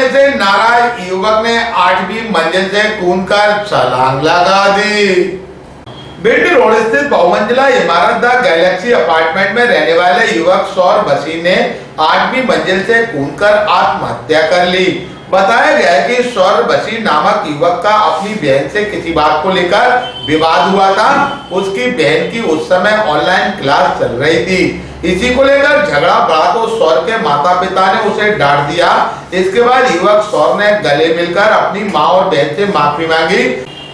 से नाराज युवक ने 8वीं मंजिल से कूदकर छलांग लगा दी। बीटी रोड स्थित बहुमंजिला इमारत द गैलेक्सी अपार्टमेंट में रहने वाले युवक सौर बसी ने 8वीं मंजिल से कूदकर आत्महत्या कर ली। बताया गया है कि सौर बसी नामक युवक का अपनी बहन से किसी बात को लेकर विवाद हुआ था। उसकी बहन की उस समय ऑनलाइन क्लास चल रही थी। इसी को लेकर झगड़ा बढ़ा तो सौर के माता पिता ने उसे डांट दिया। इसके बाद युवक सौर ने गले मिलकर अपनी मां और बहन से माफी मांगी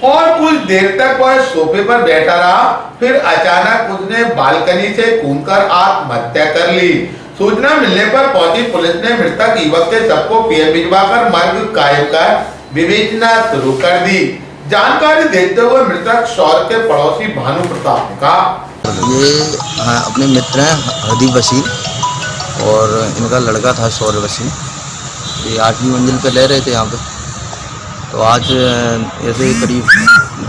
और कुछ देर तक वह सोफे पर बैठा रहा। फिर अचानक उसने बालकनी से कूदकर आत्महत्या कर ली। सूचना मिलने पर पहुंची पुलिस ने मृतक युवक के शव को पीएम भिजवाकर मर्ग कायम कर विवेचना शुरू कर दी। जानकारी देते हुए मृतक सौर के पड़ोसी भानु प्रताप ने कहा, ये अपने मित्र हैं हरदीप बसी और इनका लड़का था सौर बसी। ये 8वीं मंजिल पे रह रहे थे यहाँ पे। तो आज ऐसे करीब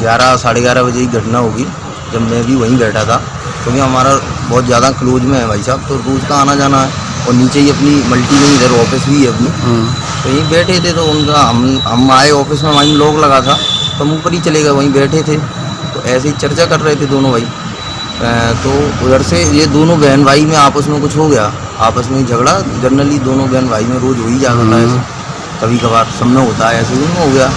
11 साढ़े 11 बजे की घटना होगी, जब मैं भी वहीं बैठा था। क्योंकि हमारा बहुत ज़्यादा क्लोज में है भाई साहब, तो रोज़ का आना जाना है और नीचे ही अपनी मल्टी में इधर ऑफिस भी है अपनी। तो यहीं बैठे थे तो उनका हम आए ऑफिस में, वहीं लॉक लगा था तो हम ऊपर ही चले गए, वहीं बैठे थे। तो ऐसे ही चर्चा कर रहे थे दोनों भाई। तो उधर से ये दोनों बहन भाई में आपस में कुछ हो गया, आपस में झगड़ा। जनरली दोनों बहन भाई में रोज़ हो ही जाता है ऐसे, कभी कभार सब में होता है, ऐसे उनमें हो गया।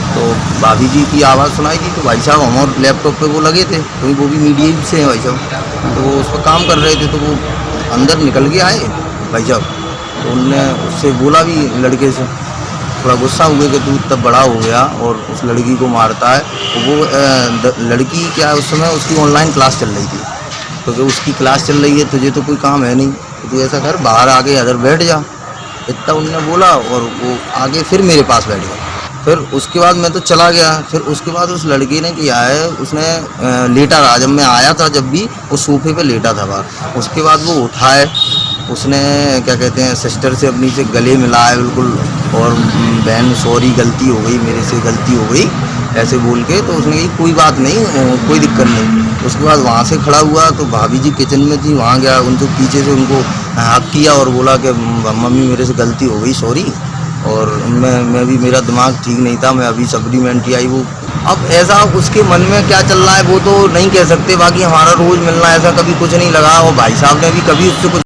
तो भाभी जी की आवाज़ सुनाई थी तो भाई साहब हम और लैपटॉप पे वो लगे थे, क्योंकि वो भी मीडिया से हैं भाई साहब। तो वो उस पर काम कर रहे थे तो वो अंदर निकल के आए भाई साहब। तो उनने उससे बोला भी, लड़के से थोड़ा गुस्सा हुए कि तू तब बड़ा हो गया और उस लड़की को मारता है। तो वो लड़की क्या है, उस समय उसकी ऑनलाइन क्लास चल रही थी। क्योंकि उसकी क्लास चल रही है, तुझे तो कोई काम है नहीं, तो तू ऐसा कर बाहर आके इधर बैठ जा, इतना उनने बोला। और वो आगे फिर मेरे पास बैठ गया। फिर उसके बाद मैं तो चला गया। फिर उसके बाद उस लड़की ने किया है, उसने लेटा रहा। जब मैं आया था, जब भी वो सोफे पे लेटा था बाहर। उसके बाद वो उठाए, उसने क्या कहते हैं सिस्टर से अपनी से गले मिलाए बिल्कुल, और बहन सॉरी गलती हो गई, मेरे से गलती हो गई ऐसे बोल के। तो उसने कही कोई बात नहीं, कोई दिक्कत नहीं। उसके बाद वहाँ से खड़ा हुआ तो भाभी जी किचन में थी, वहाँ गया, उनको पीछे से उनको हक किया और बोला कि मम्मी मेरे से गलती हो गई, सॉरी। और मैं भी, मेरा दिमाग ठीक नहीं था, मैं अभी सप्लीमेंट्री आई। वो अब ऐसा उसके मन में क्या चल रहा है वो तो नहीं कह सकते। बाकी हमारा रोज़ मिलना ऐसा कभी कुछ नहीं लगा, और भाई साहब ने भी कभी उससे कुछ